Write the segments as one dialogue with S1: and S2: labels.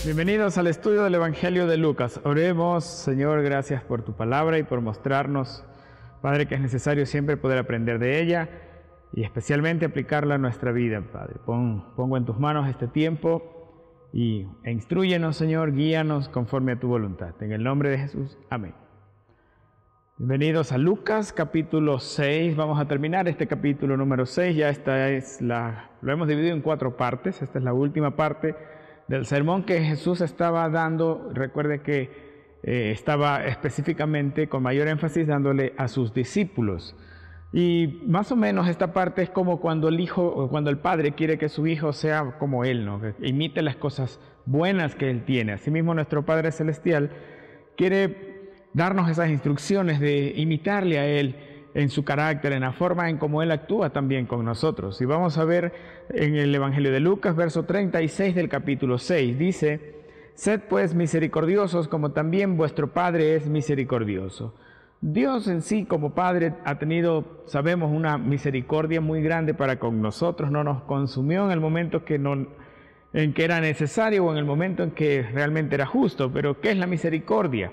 S1: Bienvenidos al estudio del Evangelio de Lucas. Oremos. Señor, gracias por tu palabra y por mostrarnos, Padre, que es necesario siempre poder aprender de ella y especialmente aplicarla a nuestra vida, Padre. Pongo en tus manos este tiempo e instrúyenos, Señor, guíanos conforme a tu voluntad. En el nombre de Jesús, amén. Bienvenidos a Lucas, capítulo 6. Vamos a terminar este capítulo número 6. Ya lo hemos dividido en 4 partes. Esta es la última parte del sermón que Jesús estaba dando. Recuerde que estaba específicamente con mayor énfasis dándole a sus discípulos. Y más o menos esta parte es como cuando el padre quiere que su hijo sea como él, ¿no? Que imite las cosas buenas que él tiene. Asimismo, nuestro Padre Celestial quiere darnos esas instrucciones de imitarle a él en su carácter, en la forma en cómo él actúa también con nosotros. Y vamos a ver en el Evangelio de Lucas, verso 36 del capítulo 6, dice: Sed pues misericordiosos como también vuestro Padre es misericordioso. Dios en sí como Padre ha tenido, sabemos, una misericordia muy grande para con nosotros. No nos consumió en el momento en que era necesario o en el momento en que realmente era justo. Pero ¿qué es la misericordia?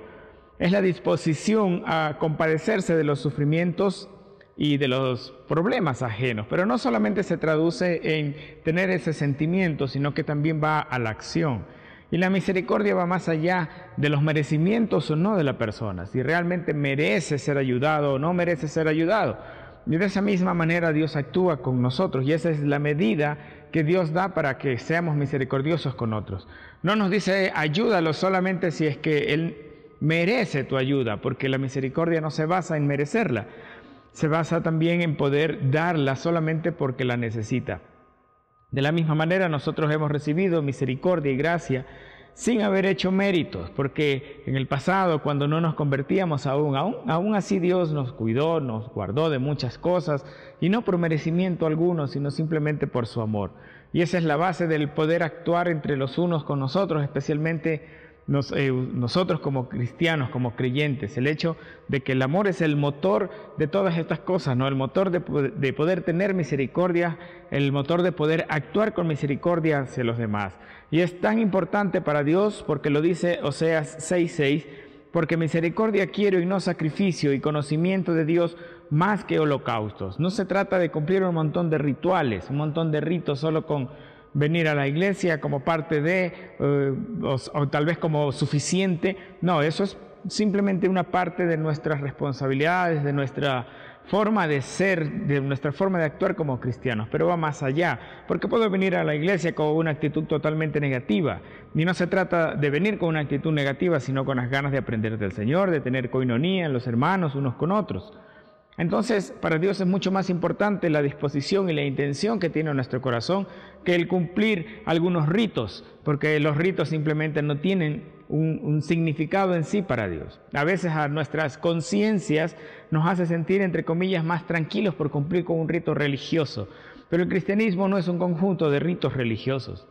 S1: Es la disposición a compadecerse de los sufrimientos y de los problemas ajenos. Pero no solamente se traduce en tener ese sentimiento, sino que también va a la acción. Y la misericordia va más allá de los merecimientos o no de la persona, si realmente merece ser ayudado o no merece ser ayudado. Y de esa misma manera Dios actúa con nosotros, y esa es la medida que Dios da para que seamos misericordiosos con otros. No nos dice ayúdalo solamente si es que Él merece tu ayuda, porque la misericordia no se basa en merecerla, se basa también en poder darla solamente porque la necesita. De la misma manera nosotros hemos recibido misericordia y gracia sin haber hecho méritos, porque en el pasado, cuando no nos convertíamos aún así Dios nos cuidó, nos guardó de muchas cosas, y no por merecimiento alguno, sino simplemente por su amor. Y esa es la base del poder actuar entre los unos con nosotros, especialmente nosotros como cristianos, como creyentes. El hecho de que el amor es el motor de todas estas cosas, ¿no? El motor de poder tener misericordia, el motor de poder actuar con misericordia hacia los demás. Y es tan importante para Dios porque lo dice Oseas 6:6, porque misericordia quiero y no sacrificio, y conocimiento de Dios más que holocaustos. No se trata de cumplir un montón de rituales, un montón de ritos solo con venir a la iglesia como parte o tal vez como suficiente. No, eso es simplemente una parte de nuestras responsabilidades, de nuestra forma de ser, de nuestra forma de actuar como cristianos, pero va más allá, porque puedo venir a la iglesia con una actitud totalmente negativa, y no se trata de venir con una actitud negativa, sino con las ganas de aprender del Señor, de tener coinonía en los hermanos unos con otros. Entonces, para Dios es mucho más importante la disposición y la intención que tiene nuestro corazón que el cumplir algunos ritos, porque los ritos simplemente no tienen un significado en sí para Dios. A veces a nuestras conciencias nos hace sentir, entre comillas, más tranquilos por cumplir con un rito religioso, pero el cristianismo no es un conjunto de ritos religiosos.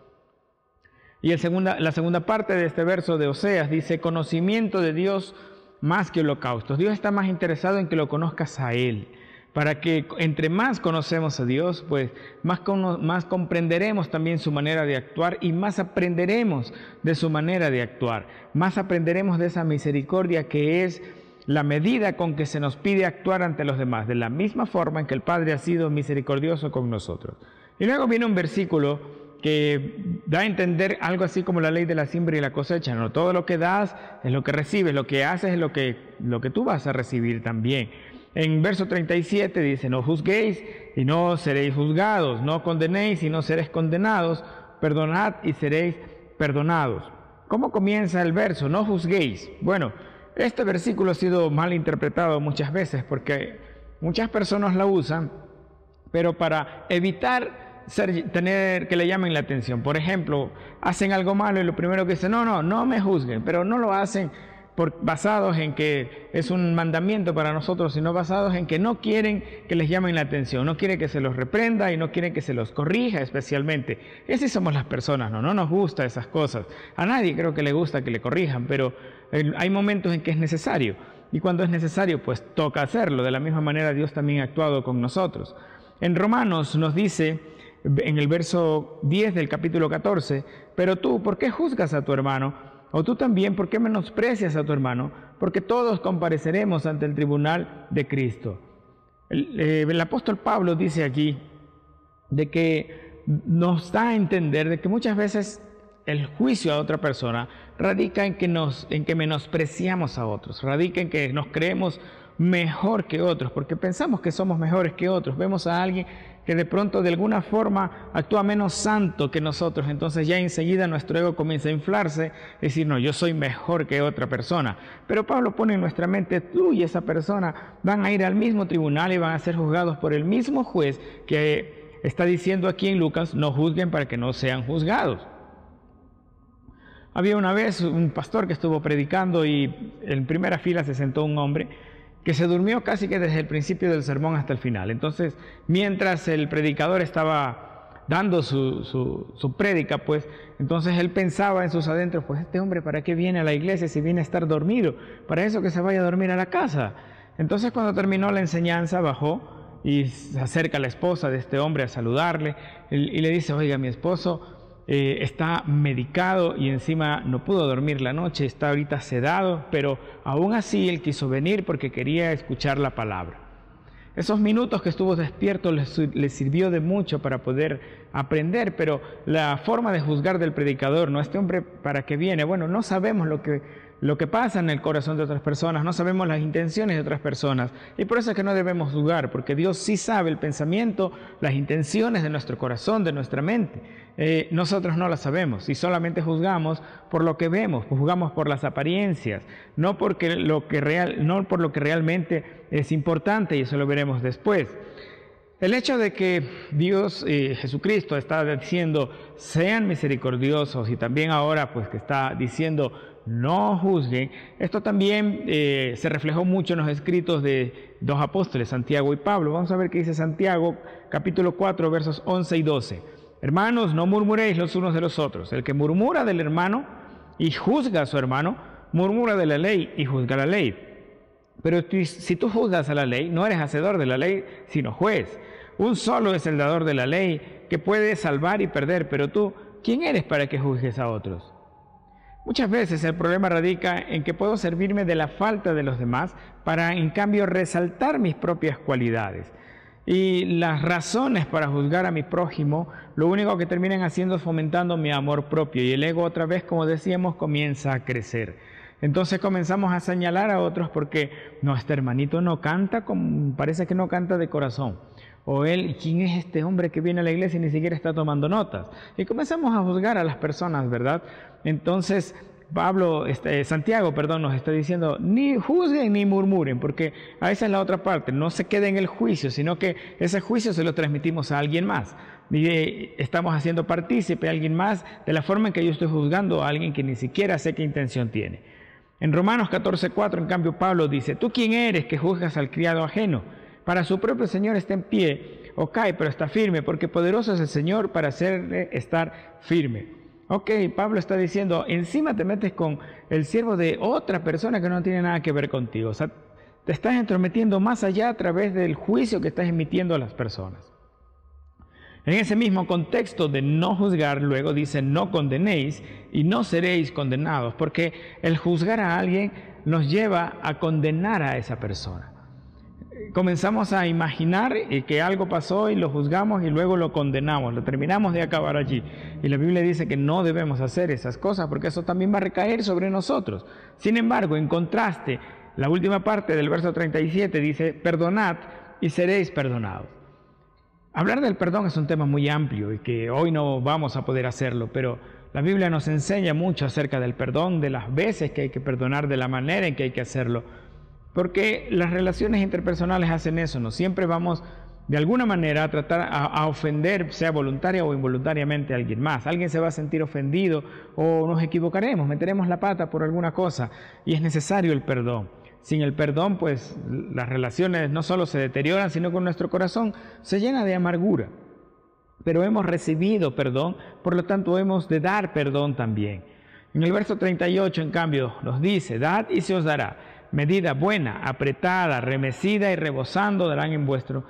S1: Y la segunda parte de este verso de Oseas dice: conocimiento de Dios más que holocaustos. Dios está más interesado en que lo conozcas a Él, para que entre más conocemos a Dios, pues más comprenderemos también su manera de actuar, y más aprenderemos de su manera de actuar, más aprenderemos de esa misericordia que es la medida con que se nos pide actuar ante los demás, de la misma forma en que el Padre ha sido misericordioso con nosotros. Y luego viene un versículo que da a entender algo así como la ley de la siembra y la cosecha, ¿no? Todo lo que das es lo que recibes, lo que haces es lo que tú vas a recibir también. En verso 37 dice: no juzguéis y no seréis juzgados, no condenéis y no seréis condenados, perdonad y seréis perdonados. ¿Cómo comienza el verso? No juzguéis. Bueno, este versículo ha sido mal interpretado muchas veces porque muchas personas la usan, pero para evitar tener que le llamen la atención. Por ejemplo, hacen algo malo y lo primero que dicen: no me juzguen, pero no lo hacen basados en que es un mandamiento para nosotros, sino basados en que no quieren que les llamen la atención, no quieren que se los reprenda y no quieren que se los corrija especialmente. Y así somos las personas, no nos gusta esas cosas. A nadie creo que le gusta que le corrijan, pero hay momentos en que es necesario, y cuando es necesario pues toca hacerlo. De la misma manera Dios también ha actuado con nosotros. En Romanos nos dice en el verso 10 del capítulo 14, pero tú, ¿por qué juzgas a tu hermano? O tú también, ¿por qué menosprecias a tu hermano? Porque todos compareceremos ante el tribunal de Cristo. El apóstol Pablo dice aquí de que nos da a entender de que muchas veces el juicio a otra persona radica en que menospreciamos a otros, radica en que nos creemos mejor que otros, porque pensamos que somos mejores que otros. Vemos a alguien que de pronto de alguna forma actúa menos santo que nosotros, entonces ya enseguida nuestro ego comienza a inflarse, decir, no, yo soy mejor que otra persona. Pero Pablo pone en nuestra mente, tú y esa persona van a ir al mismo tribunal y van a ser juzgados por el mismo juez que está diciendo aquí en Lucas, no juzguen para que no sean juzgados. Había una vez un pastor que estuvo predicando y en primera fila se sentó un hombre que se durmió casi que desde el principio del sermón hasta el final. Entonces, mientras el predicador estaba dando su prédica, pues, entonces él pensaba en sus adentros, pues este hombre, ¿para qué viene a la iglesia si viene a estar dormido? Para eso que se vaya a dormir a la casa. Entonces, cuando terminó la enseñanza, bajó y se acerca a la esposa de este hombre a saludarle y le dice, oiga, mi esposo está medicado y encima no pudo dormir la noche, está ahorita sedado, pero aún así él quiso venir porque quería escuchar la palabra. Esos minutos que estuvo despierto le sirvió de mucho para poder aprender, pero la forma de juzgar del predicador, ¿no? Este hombre, ¿para qué viene? Bueno, no sabemos lo que pasa en el corazón de otras personas, no sabemos las intenciones de otras personas, y por eso es que no debemos juzgar, porque Dios sí sabe el pensamiento, las intenciones de nuestro corazón, de nuestra mente. Nosotros no las sabemos y solamente juzgamos por lo que vemos, juzgamos por las apariencias, no por lo que realmente es importante, y eso lo veremos después. El hecho de que Dios, Jesucristo, está diciendo sean misericordiosos y también ahora pues que está diciendo no juzguen, esto también se reflejó mucho en los escritos de dos apóstoles, Santiago y Pablo. Vamos a ver qué dice Santiago, capítulo 4, versos 11 y 12. Hermanos, no murmuréis los unos de los otros. El que murmura del hermano y juzga a su hermano, murmura de la ley y juzga la ley. Pero si tú juzgas a la ley, no eres hacedor de la ley, sino juez. Un solo es el dador de la ley, que puede salvar y perder, pero tú, ¿quién eres para que juzgues a otros? Muchas veces el problema radica en que puedo servirme de la falta de los demás para, en cambio, resaltar mis propias cualidades. Y las razones para juzgar a mi prójimo, lo único que terminan haciendo es fomentando mi amor propio. Y el ego otra vez, como decíamos, comienza a crecer. Entonces comenzamos a señalar a otros porque, no, este hermanito no canta, parece que no canta de corazón. O él, ¿quién es este hombre que viene a la iglesia y ni siquiera está tomando notas? Y comenzamos a juzgar a las personas, ¿verdad? Entonces Santiago nos está diciendo, ni juzguen ni murmuren, porque a esa es la otra parte, no se quede en el juicio, sino que ese juicio se lo transmitimos a alguien más. Y estamos haciendo partícipe a alguien más de la forma en que yo estoy juzgando a alguien que ni siquiera sé qué intención tiene. En Romanos 14:4, en cambio, Pablo dice, ¿tú quién eres que juzgas al criado ajeno? Para su propio Señor está en pie, o cae, pero está firme, porque poderoso es el Señor para hacerle estar firme. Ok, Pablo está diciendo, encima te metes con el siervo de otra persona que no tiene nada que ver contigo. O sea, te estás entrometiendo más allá a través del juicio que estás emitiendo a las personas. En ese mismo contexto de no juzgar, luego dice, no condenéis y no seréis condenados, porque el juzgar a alguien nos lleva a condenar a esa persona. Comenzamos a imaginar que algo pasó y lo juzgamos y luego lo condenamos, lo terminamos de acabar allí. Y la Biblia dice que no debemos hacer esas cosas porque eso también va a recaer sobre nosotros. Sin embargo, en contraste, la última parte del verso 37 dice, perdonad y seréis perdonados. Hablar del perdón es un tema muy amplio y que hoy no vamos a poder hacerlo, pero la Biblia nos enseña mucho acerca del perdón, de las veces que hay que perdonar, de la manera en que hay que hacerlo. Porque las relaciones interpersonales hacen eso, ¿no? Siempre vamos de alguna manera a tratar a ofender, sea voluntaria o involuntariamente, a alguien más. Alguien se va a sentir ofendido o nos equivocaremos, meteremos la pata por alguna cosa y es necesario el perdón. Sin el perdón, pues las relaciones no solo se deterioran, sino que nuestro corazón se llena de amargura. Pero hemos recibido perdón, por lo tanto hemos de dar perdón también. En el verso 38, en cambio, nos dice, dad y se os dará. Medida buena, apretada, remecida y rebosando darán en vuestro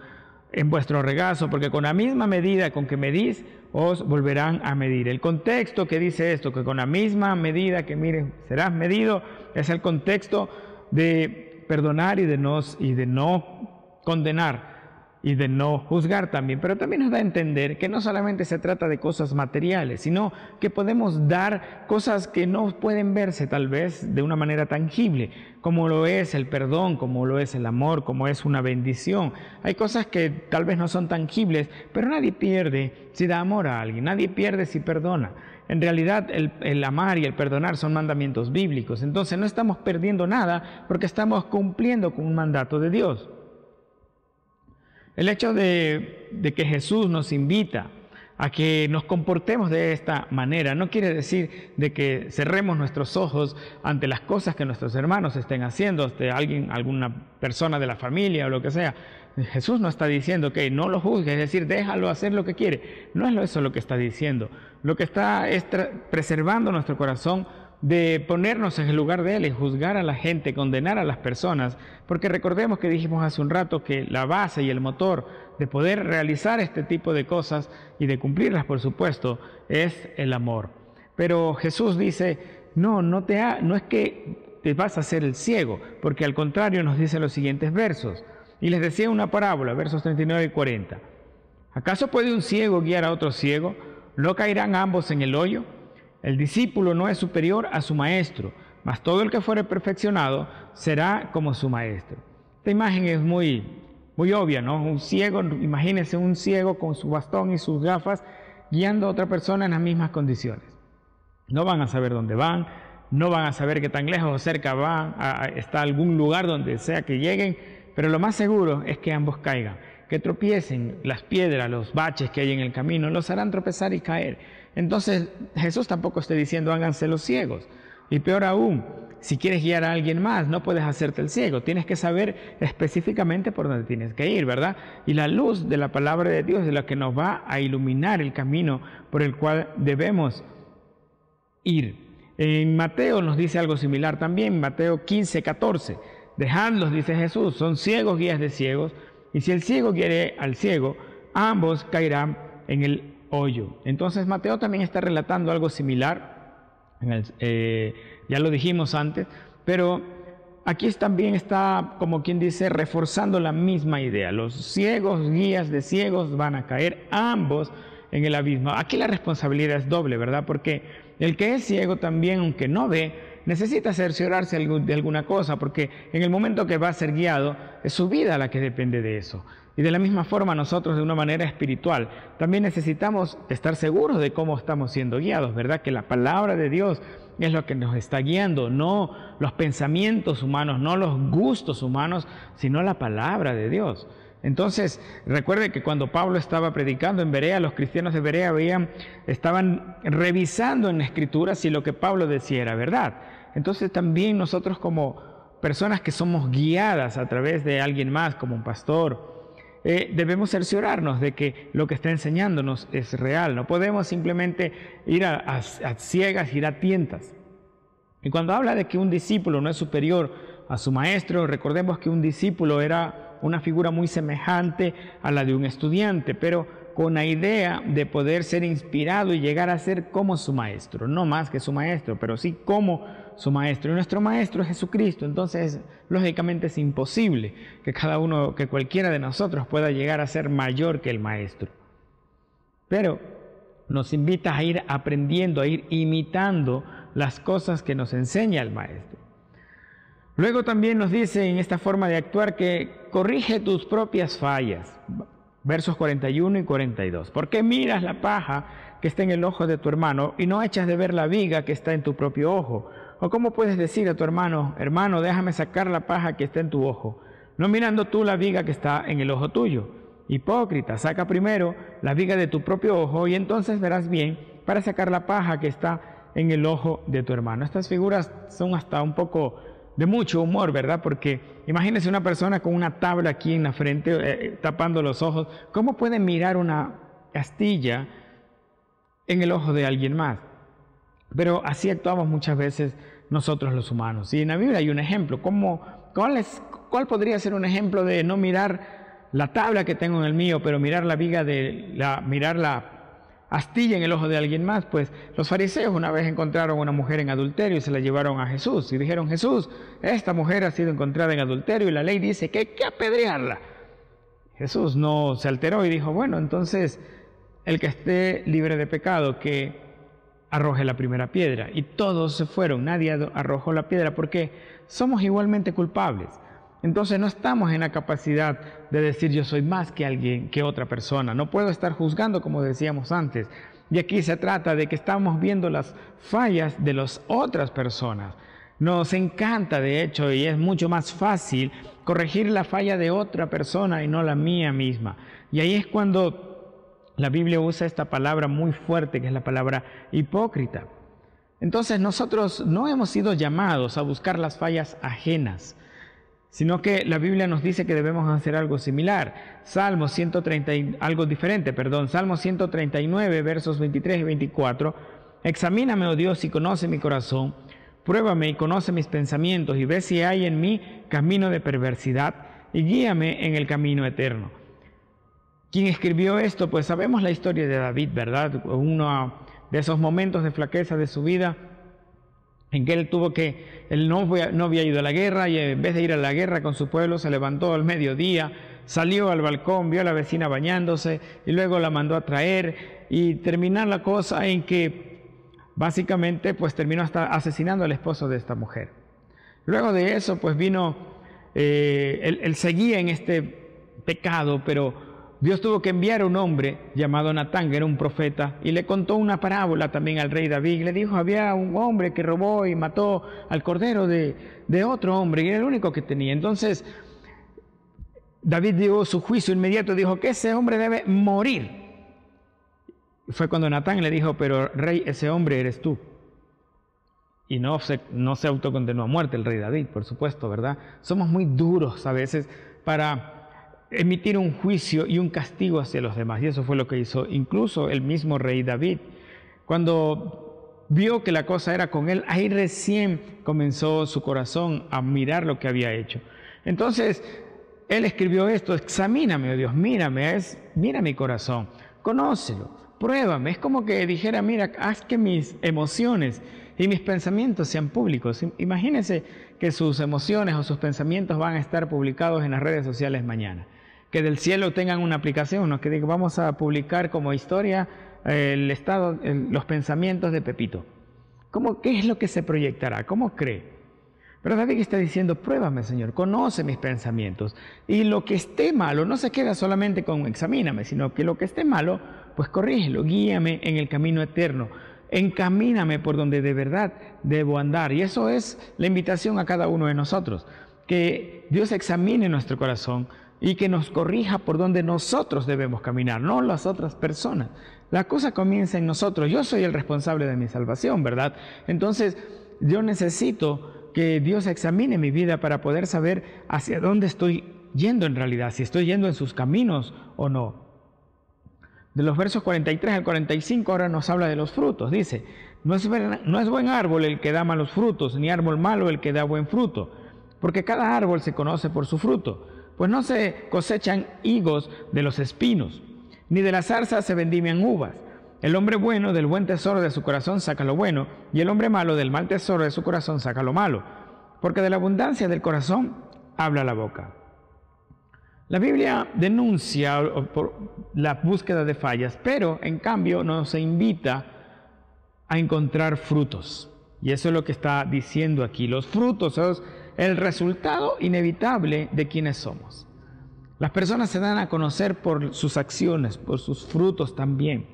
S1: en vuestro regazo, porque con la misma medida con que medís, os volverán a medir. El contexto que dice esto, que con la misma medida que mires serás medido, es el contexto de perdonar y de no condenar y de no juzgar también. Pero también nos da a entender que no solamente se trata de cosas materiales, sino que podemos dar cosas que no pueden verse tal vez de una manera tangible, como lo es el perdón, como lo es el amor, como es una bendición. Hay cosas que tal vez no son tangibles, pero nadie pierde si da amor a alguien, nadie pierde si perdona. En realidad el amar y el perdonar son mandamientos bíblicos, entonces no estamos perdiendo nada porque estamos cumpliendo con un mandato de Dios. El hecho de que Jesús nos invita a que nos comportemos de esta manera no quiere decir de que cerremos nuestros ojos ante las cosas que nuestros hermanos estén haciendo, alguna persona de la familia o lo que sea. Jesús no está diciendo que no lo juzgue, es decir, déjalo hacer lo que quiere. No es eso lo que está diciendo. Lo que está es preservando nuestro corazón de ponernos en el lugar de Él y juzgar a la gente, condenar a las personas, porque recordemos que dijimos hace un rato que la base y el motor de poder realizar este tipo de cosas y de cumplirlas, por supuesto, es el amor. Pero Jesús dice, no es que te vas a hacer el ciego, porque al contrario nos dice los siguientes versos. Y les decía una parábola, versos 39 y 40. ¿Acaso puede un ciego guiar a otro ciego? ¿No caerán ambos en el hoyo? El discípulo no es superior a su maestro, mas todo el que fuere perfeccionado será como su maestro. Esta imagen es muy obvia, ¿no? Un ciego, imagínense un ciego con su bastón y sus gafas guiando a otra persona en las mismas condiciones. No van a saber dónde van, no van a saber qué tan lejos o cerca está algún lugar donde sea que lleguen, pero lo más seguro es que ambos caigan, que tropiecen. Las piedras, los baches que hay en el camino, los harán tropezar y caer. Entonces Jesús tampoco está diciendo háganse los ciegos. Y peor aún, si quieres guiar a alguien más, no puedes hacerte el ciego. Tienes que saber específicamente por dónde tienes que ir, ¿verdad? Y la luz de la palabra de Dios es la que nos va a iluminar el camino por el cual debemos ir. En Mateo nos dice algo similar también, Mateo 15, 14. Dejadlos, dice Jesús, son ciegos guías de ciegos, y si el ciego guiare al ciego, ambos caerán en el hoyo. Entonces Mateo también está relatando algo similar, ya lo dijimos antes, pero aquí también está, como quien dice, reforzando la misma idea. Los ciegos guías de ciegos van a caer ambos en el abismo. Aquí la responsabilidad es doble, ¿verdad? Porque el que es ciego también, aunque no ve, necesita cerciorarse de alguna cosa, porque en el momento que va a ser guiado, es su vida la que depende de eso. Y de la misma forma nosotros, de una manera espiritual, también necesitamos estar seguros de cómo estamos siendo guiados, ¿verdad? Que la palabra de Dios es lo que nos está guiando, no los pensamientos humanos, no los gustos humanos, sino la palabra de Dios. Entonces, recuerde que cuando Pablo estaba predicando en Berea, los cristianos de Berea estaban revisando en la Escritura si lo que Pablo decía era verdad. Entonces también nosotros como personas que somos guiadas a través de alguien más, como un pastor, debemos cerciorarnos de que lo que está enseñándonos es real. No podemos simplemente ir a ciegas, ir a tientas. Y cuando habla de que un discípulo no es superior a su maestro, recordemos que un discípulo era una figura muy semejante a la de un estudiante, pero con la idea de poder ser inspirado y llegar a ser como su maestro, no más que su maestro, pero sí como su maestro. Y nuestro maestro es Jesucristo, entonces lógicamente es imposible que cualquiera de nosotros pueda llegar a ser mayor que el maestro. Pero nos invita a ir aprendiendo, a ir imitando las cosas que nos enseña el maestro. Luego también nos dice en esta forma de actuar que corrige tus propias fallas. Versos 41 y 42. ¿Por qué miras la paja que está en el ojo de tu hermano y no echas de ver la viga que está en tu propio ojo? ¿O cómo puedes decir a tu hermano, hermano, déjame sacar la paja que está en tu ojo, no mirando tú la viga que está en el ojo tuyo? Hipócrita, saca primero la viga de tu propio ojo y entonces verás bien para sacar la paja que está en el ojo de tu hermano. Estas figuras son hasta un poco de mucho humor, ¿verdad? Porque imagínense una persona con una tabla aquí en la frente, tapando los ojos. ¿Cómo puede mirar una astilla en el ojo de alguien más? Pero así actuamos muchas veces nosotros los humanos. Y en la Biblia hay un ejemplo. ¿Cuál podría ser un ejemplo de no mirar la tabla que tengo en el mío, pero mirar la viga mirar la astilla en el ojo de alguien más. Pues los fariseos una vez encontraron a una mujer en adulterio y se la llevaron a Jesús y dijeron: Jesús, esta mujer ha sido encontrada en adulterio y la ley dice que hay que apedrearla. Jesús no se alteró y dijo: bueno, entonces el que esté libre de pecado, que arroje la primera piedra. Y todos se fueron, nadie arrojó la piedra, porque somos igualmente culpables. Entonces no estamos en la capacidad de decir yo soy más que alguien, que otra persona. No puedo estar juzgando, como decíamos antes. Y aquí se trata de que estamos viendo las fallas de las otras personas. Nos encanta, de hecho, y es mucho más fácil corregir la falla de otra persona y no la mía misma. Y ahí es cuando la Biblia usa esta palabra muy fuerte, que es la palabra hipócrita. Entonces nosotros no hemos sido llamados a buscar las fallas ajenas, sino que la Biblia nos dice que debemos hacer algo similar. Salmo 139, versos 23 y 24. Examíname, oh Dios, y conoce mi corazón. Pruébame y conoce mis pensamientos, y ve si hay en mí camino de perversidad, y guíame en el camino eterno. ¿Quién escribió esto? Pues sabemos la historia de David, ¿verdad? Uno de esos momentos de flaqueza de su vida, en que él no había ido a la guerra, y en vez de ir a la guerra con su pueblo, se levantó al mediodía, salió al balcón, vio a la vecina bañándose, y luego la mandó a traer, y terminó la cosa en que básicamente pues terminó hasta asesinando al esposo de esta mujer. Luego de eso pues vino, él seguía en este pecado, pero Dios tuvo que enviar a un hombre llamado Natán, que era un profeta, y le contó una parábola también al rey David. Le dijo: había un hombre que robó y mató al cordero de otro hombre, y era el único que tenía. Entonces David dio su juicio inmediato, dijo que ese hombre debe morir. Fue cuando Natán le dijo: pero rey, ese hombre eres tú. Y no se autocondenó a muerte el rey David, por supuesto, ¿verdad? Somos muy duros a veces para emitir un juicio y un castigo hacia los demás, y eso fue lo que hizo incluso el mismo rey David. Cuando vio que la cosa era con él, ahí recién comenzó su corazón a mirar lo que había hecho. Entonces él escribió esto: examíname, oh Dios, mira mi corazón, conócelo, pruébame. Es como que dijera: mira, haz que mis emociones y mis pensamientos sean públicos. Imagínense que sus emociones o sus pensamientos van a estar publicados en las redes sociales mañana. Que del cielo tengan una aplicación, ¿no? Que diga: vamos a publicar como historia los pensamientos de Pepito. ¿Qué es lo que se proyectará? ¿Cómo cree? Pero David está diciendo: pruébame, Señor, conoce mis pensamientos. Y lo que esté malo, no se queda solamente con examíname, sino que lo que esté malo, pues corrígelo, guíame en el camino eterno. Encamíname por donde de verdad debo andar. Y eso es la invitación a cada uno de nosotros, que Dios examine nuestro corazón y que nos corrija por donde nosotros debemos caminar, no las otras personas. La cosa comienza en nosotros. Yo soy el responsable de mi salvación, ¿verdad? Entonces yo necesito que Dios examine mi vida para poder saber hacia dónde estoy yendo en realidad, si estoy yendo en sus caminos o no. De los versos 43 al 45 ahora nos habla de los frutos. Dice: no es buen árbol el que da malos frutos, ni árbol malo el que da buen fruto, porque cada árbol se conoce por su fruto. Pues no se cosechan higos de los espinos, ni de las zarzas se vendimian uvas. El hombre bueno del buen tesoro de su corazón saca lo bueno, y el hombre malo del mal tesoro de su corazón saca lo malo, porque de la abundancia del corazón habla la boca. La Biblia denuncia la búsqueda de fallas, pero en cambio nos invita a encontrar frutos. Y eso es lo que está diciendo aquí. Los frutos son el resultado inevitable de quienes somos. Las personas se dan a conocer por sus acciones, por sus frutos también.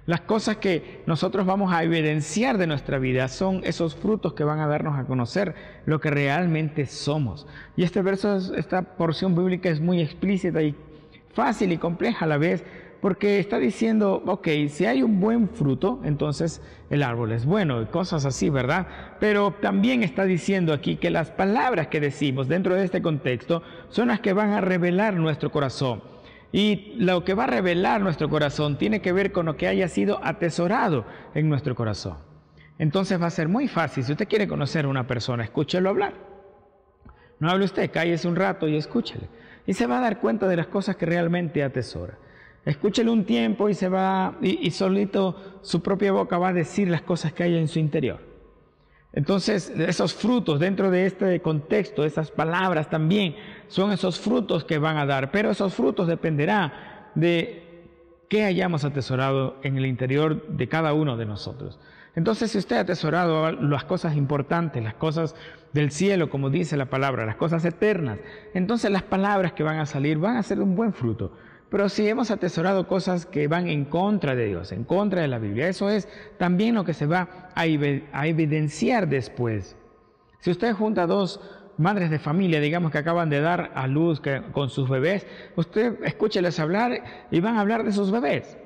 S1: Las cosas que nosotros vamos a evidenciar de nuestra vida son esos frutos que van a darnos a conocer lo que realmente somos. Y esta porción bíblica es muy explícita y fácil y compleja a la vez, porque está diciendo: ok, si hay un buen fruto, entonces el árbol es bueno, y cosas así, ¿verdad? Pero también está diciendo aquí que las palabras que decimos dentro de este contexto son las que van a revelar nuestro corazón. Y lo que va a revelar nuestro corazón tiene que ver con lo que haya sido atesorado en nuestro corazón. Entonces va a ser muy fácil. Si usted quiere conocer a una persona, escúchelo hablar. No hable usted, cállese un rato y escúchele. y se va a dar cuenta de las cosas que realmente atesora. Escúchelo un tiempo y se va, y solito su propia boca va a decir las cosas que hay en su interior. Entonces, esos frutos dentro de este contexto, esas palabras también son esos frutos que van a dar, pero esos frutos dependerá de qué hayamos atesorado en el interior de cada uno de nosotros. Entonces, si usted ha atesorado las cosas importantes, las cosas del cielo, como dice la palabra, las cosas eternas, entonces las palabras que van a salir van a ser un buen fruto. Pero si hemos atesorado cosas que van en contra de Dios, en contra de la Biblia, eso es también lo que se va a evidenciar después. Si usted junta dos madres de familia, digamos que acaban de dar a luz con sus bebés, usted escúcheles hablar y van a hablar de sus bebés.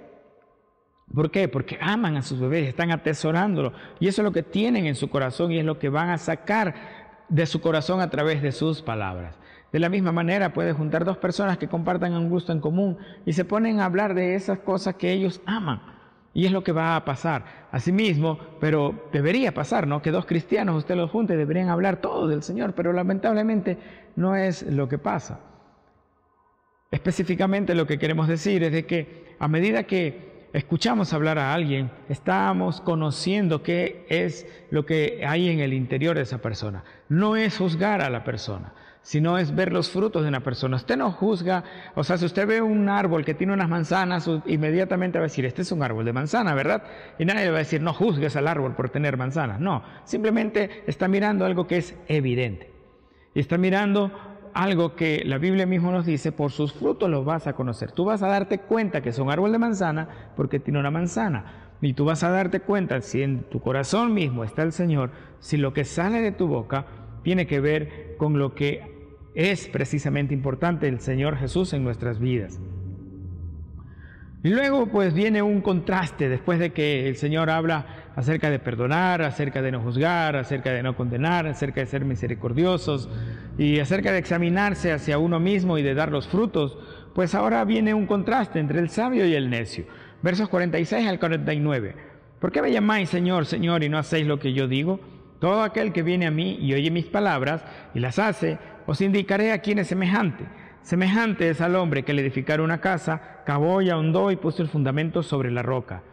S1: ¿Por qué? Porque aman a sus bebés, están atesorándolo, y eso es lo que tienen en su corazón y es lo que van a sacar de su corazón a través de sus palabras. De la misma manera puede juntar dos personas que compartan un gusto en común y se ponen a hablar de esas cosas que ellos aman, y es lo que va a pasar. Asimismo, pero debería pasar, ¿no? Que dos cristianos usted los junte y deberían hablar todo del Señor, pero lamentablemente no es lo que pasa. Específicamente lo que queremos decir es de que a medida que escuchamos hablar a alguien, estamos conociendo qué es lo que hay en el interior de esa persona. No es juzgar a la persona, sino es ver los frutos de una persona. Usted no juzga, o sea, si usted ve un árbol que tiene unas manzanas, inmediatamente va a decir, este es un árbol de manzana, ¿verdad? Y nadie le va a decir, no juzgues al árbol por tener manzanas. No, simplemente está mirando algo que es evidente. Y está mirando algo que la Biblia mismo nos dice, por sus frutos los vas a conocer. Tú vas a darte cuenta que es un árbol de manzana porque tiene una manzana. Y tú vas a darte cuenta si en tu corazón mismo está el Señor, si lo que sale de tu boca tiene que ver con lo que es precisamente importante el Señor Jesús en nuestras vidas. Y luego pues viene un contraste después de que el Señor habla acerca de perdonar, acerca de no juzgar, acerca de no condenar, acerca de ser misericordiosos y acerca de examinarse hacia uno mismo y de dar los frutos. Pues ahora viene un contraste entre el sabio y el necio. Versos 46 al 49. ¿Por qué me llamáis Señor, Señor, y no hacéis lo que yo digo? Todo aquel que viene a mí y oye mis palabras y las hace, os indicaré a quién es semejante. Semejante es al hombre que al edificar una casa, cavó y ahondó y puso el fundamento sobre la roca.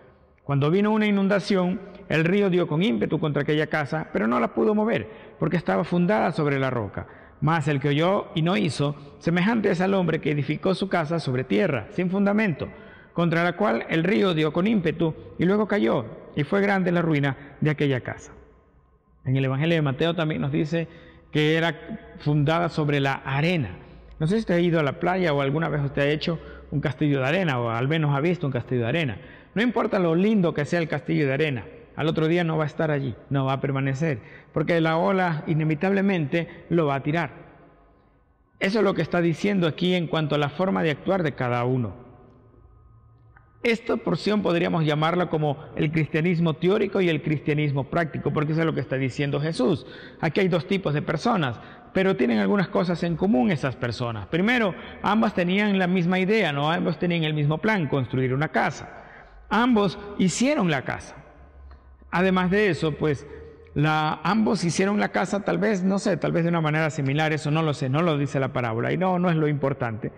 S1: Cuando vino una inundación, el río dio con ímpetu contra aquella casa, pero no la pudo mover, porque estaba fundada sobre la roca. Mas el que oyó y no hizo, semejante es al hombre que edificó su casa sobre tierra, sin fundamento, contra la cual el río dio con ímpetu y luego cayó, y fue grande la ruina de aquella casa. En el Evangelio de Mateo también nos dice que era fundada sobre la arena. No sé si usted ha ido a la playa o alguna vez usted ha hecho un castillo de arena o al menos ha visto un castillo de arena. No importa lo lindo que sea el castillo de arena, al otro día no va a estar allí, no va a permanecer, porque la ola inevitablemente lo va a tirar. Eso es lo que está diciendo aquí en cuanto a la forma de actuar de cada uno. Esta porción podríamos llamarla como el cristianismo teórico y el cristianismo práctico, porque eso es lo que está diciendo Jesús. Aquí hay dos tipos de personas, pero tienen algunas cosas en común esas personas. Primero, ambas tenían la misma idea, ¿no? Ambos tenían el mismo plan, construir una casa. Ambos hicieron la casa. Además de eso, pues, ambos hicieron la casa tal vez, no sé, tal vez de una manera similar, eso no lo sé, no lo dice la parábola, y no es lo importante.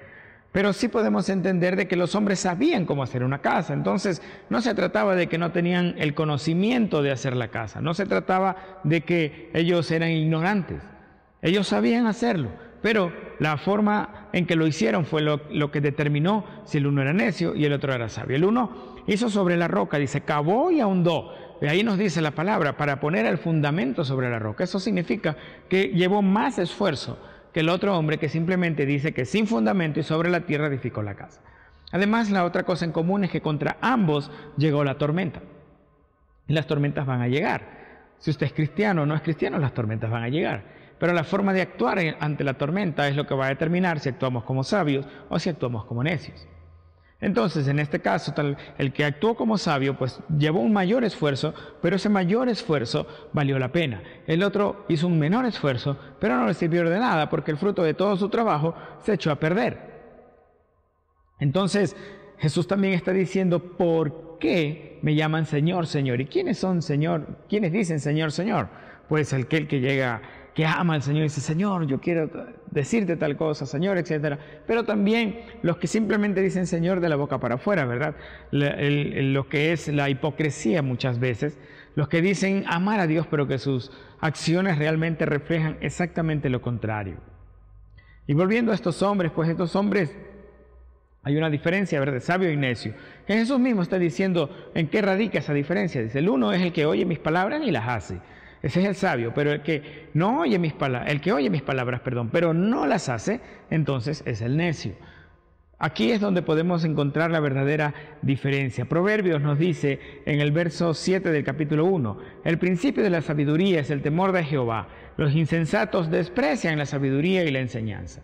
S1: Pero sí podemos entender de que los hombres sabían cómo hacer una casa. Entonces, no se trataba de que no tenían el conocimiento de hacer la casa. No se trataba de que ellos eran ignorantes. Ellos sabían hacerlo. Pero la forma en que lo hicieron fue lo que determinó si el uno era necio y el otro era sabio. El uno hizo sobre la roca, dice, cavó y ahondó. Y ahí nos dice la palabra, para poner el fundamento sobre la roca. Eso significa que llevó más esfuerzo que el otro hombre que simplemente dice que sin fundamento y sobre la tierra edificó la casa. Además, la otra cosa en común es que contra ambos llegó la tormenta. Y las tormentas van a llegar. Si usted es cristiano o no es cristiano, las tormentas van a llegar. Pero la forma de actuar ante la tormenta es lo que va a determinar si actuamos como sabios o si actuamos como necios. Entonces, en este caso, el que actuó como sabio, pues llevó un mayor esfuerzo, pero ese mayor esfuerzo valió la pena. El otro hizo un menor esfuerzo, pero no le sirvió de nada, porque el fruto de todo su trabajo se echó a perder. Entonces, Jesús también está diciendo, ¿por qué me llaman Señor, Señor? ¿Y quiénes son Señor? ¿Quiénes dicen Señor, Señor? Pues aquel que llega que ama al Señor y dice, Señor, yo quiero decirte tal cosa, Señor, etcétera. Pero también los que simplemente dicen Señor de la boca para afuera, ¿verdad? Lo que es la hipocresía muchas veces, los que dicen amar a Dios, pero que sus acciones realmente reflejan exactamente lo contrario. Y volviendo a estos hombres, pues estos hombres, hay una diferencia, ¿verdad? Sabio y necio. Jesús mismo está diciendo en qué radica esa diferencia. Dice, el uno es el que oye mis palabras y las hace. Ese es el sabio, pero el que no oye mis palabras, pero no las hace, entonces es el necio. Aquí es donde podemos encontrar la verdadera diferencia. Proverbios nos dice en el verso 7 del capítulo 1, el principio de la sabiduría es el temor de Jehová. Los insensatos desprecian la sabiduría y la enseñanza.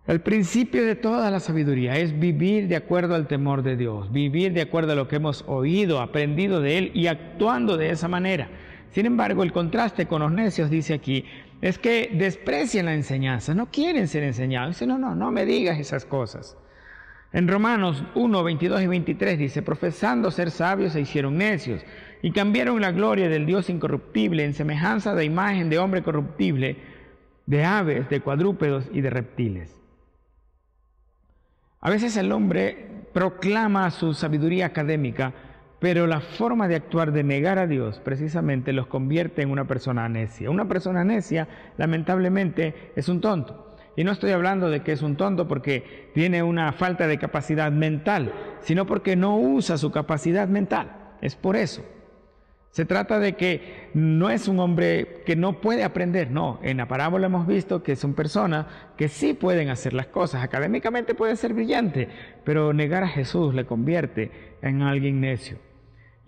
S1: El principio de toda la sabiduría es vivir de acuerdo al temor de Dios, vivir de acuerdo a lo que hemos oído, aprendido de Él y actuando de esa manera. Sin embargo, el contraste con los necios, dice aquí, es que desprecian la enseñanza, no quieren ser enseñados. Dicen, no me digas esas cosas. En Romanos 1, 22 y 23 dice, profesando ser sabios se hicieron necios y cambiaron la gloria del Dios incorruptible en semejanza de imagen de hombre corruptible, de aves, de cuadrúpedos y de reptiles. A veces el hombre proclama su sabiduría académica, pero la forma de actuar, de negar a Dios, precisamente los convierte en una persona necia. Una persona necia, lamentablemente, es un tonto. Y no estoy hablando de que es un tonto porque tiene una falta de capacidad mental, sino porque no usa su capacidad mental. Es por eso. Se trata de que no es un hombre que no puede aprender, no. En la parábola hemos visto que son personas que sí pueden hacer las cosas. Académicamente puede ser brillante, pero negar a Jesús le convierte en alguien necio.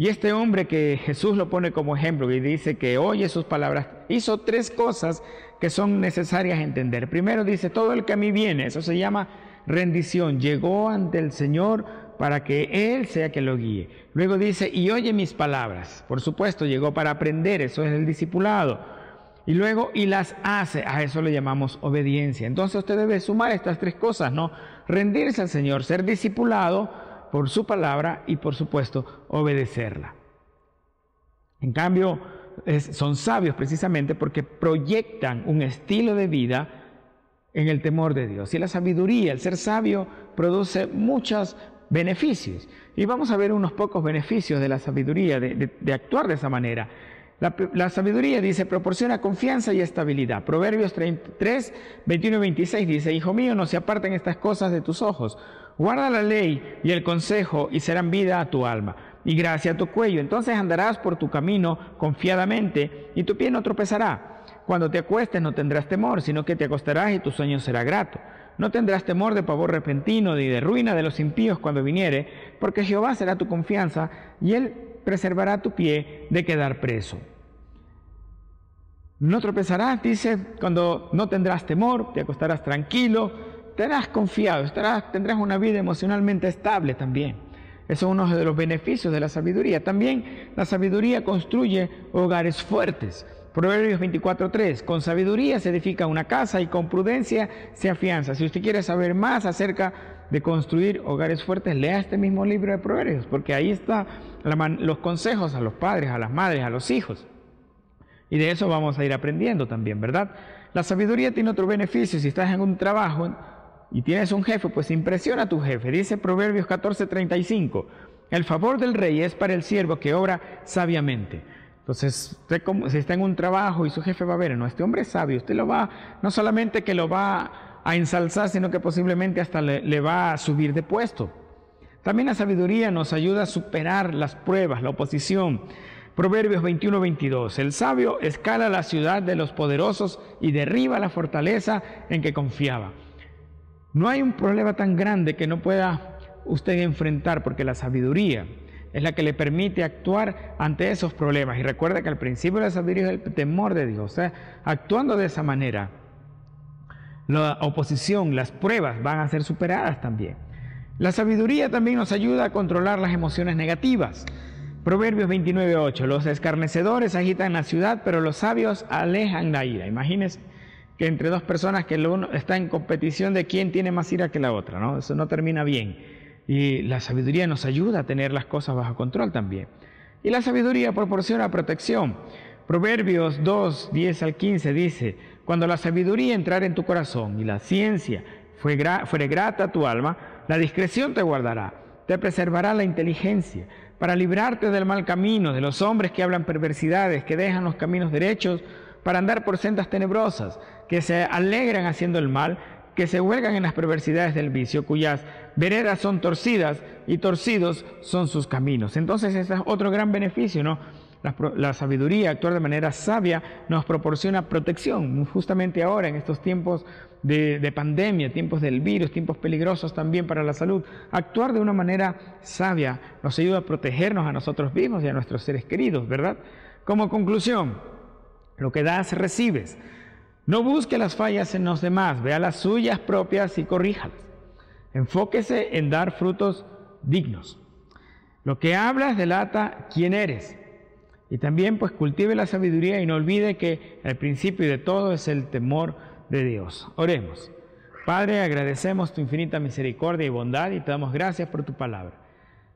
S1: Y este hombre que Jesús lo pone como ejemplo y dice que oye sus palabras, hizo tres cosas que son necesarias entender. Primero dice, todo el que a mí viene, eso se llama rendición. Llegó ante el Señor para que Él sea que lo guíe. Luego dice, y oye mis palabras. Por supuesto, llegó para aprender, eso es el discipulado. Y luego, y las hace, a eso le llamamos obediencia. Entonces usted debe sumar estas tres cosas, ¿no? Rendirse al Señor, ser discipulado por su palabra y, por supuesto, obedecerla. En cambio, son sabios precisamente porque proyectan un estilo de vida en el temor de Dios. Y la sabiduría, el ser sabio, produce muchos beneficios. Y vamos a ver unos pocos beneficios de la sabiduría, de actuar de esa manera. La sabiduría, dice, proporciona confianza y estabilidad. Proverbios 33, 21 y 26 dice, hijo mío, no se aparten estas cosas de tus ojos. Guarda la ley y el consejo y serán vida a tu alma y gracia a tu cuello. Entonces andarás por tu camino confiadamente y tu pie no tropezará. Cuando te acuestes no tendrás temor, sino que te acostarás y tu sueño será grato. No tendrás temor de pavor repentino ni de ruina de los impíos cuando viniere, porque Jehová será tu confianza y Él preservará tu pie de quedar preso. No tropezarás, dice, cuando no tendrás temor, te acostarás tranquilo, estarás confiado, tendrás una vida emocionalmente estable también. Eso es uno de los beneficios de la sabiduría. También la sabiduría construye hogares fuertes. Proverbios 24:3, con sabiduría se edifica una casa y con prudencia se afianza. Si usted quiere saber más acerca de construir hogares fuertes, lea este mismo libro de Proverbios, porque ahí están los consejos a los padres, a las madres, a los hijos. Y de eso vamos a ir aprendiendo también, ¿verdad? La sabiduría tiene otro beneficio. Si estás en un trabajo y tienes un jefe, pues impresiona a tu jefe. Dice Proverbios 14:35, el favor del rey es para el siervo que obra sabiamente. Entonces, usted, si está en un trabajo y su jefe va a ver, no, este hombre es sabio, usted no solamente que lo va a ensalzar, sino que posiblemente hasta le va a subir de puesto. También la sabiduría nos ayuda a superar las pruebas, la oposición. Proverbios 21:22, el sabio escala la ciudad de los poderosos y derriba la fortaleza en que confiaba. No hay un problema tan grande que no pueda usted enfrentar, porque la sabiduría es la que le permite actuar ante esos problemas. Y recuerda que al principio de la sabiduría es el temor de Dios. O sea, actuando de esa manera, la oposición, las pruebas van a ser superadas también. La sabiduría también nos ayuda a controlar las emociones negativas. Proverbios 29:8, los escarnecedores agitan la ciudad, pero los sabios alejan la ira. Imagínense que entre dos personas que uno está en competición de quién tiene más ira que la otra, ¿no? Eso no termina bien. Y la sabiduría nos ayuda a tener las cosas bajo control también. Y la sabiduría proporciona protección. Proverbios 2, 10 al 15 dice: cuando la sabiduría entrare en tu corazón y la ciencia fuere grata a tu alma, la discreción te guardará, te preservará la inteligencia, para librarte del mal camino, de los hombres que hablan perversidades, que dejan los caminos derechos para andar por sendas tenebrosas, que se alegran haciendo el mal, que se huelgan en las perversidades del vicio, cuyas veredas son torcidas y torcidos son sus caminos. Entonces ese es otro gran beneficio, ¿no? La sabiduría, actuar de manera sabia, nos proporciona protección, justamente ahora en estos tiempos de pandemia, tiempos del virus, tiempos peligrosos también para la salud. Actuar de una manera sabia nos ayuda a protegernos a nosotros mismos y a nuestros seres queridos, ¿verdad? Como conclusión, lo que das, recibes. No busque las fallas en los demás, vea las suyas propias y corríjalas. Enfóquese en dar frutos dignos. Lo que hablas delata quién eres. Y también pues cultive la sabiduría y no olvide que el principio de todo es el temor de Dios. Oremos. Padre, agradecemos tu infinita misericordia y bondad y te damos gracias por tu palabra.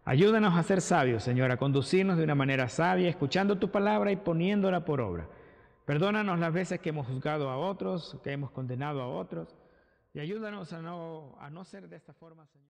S1: Ayúdanos a ser sabios, Señor, a conducirnos de una manera sabia, escuchando tu palabra y poniéndola por obra. Perdónanos las veces que hemos juzgado a otros, que hemos condenado a otros, y ayúdanos a no ser de esta forma, Señor.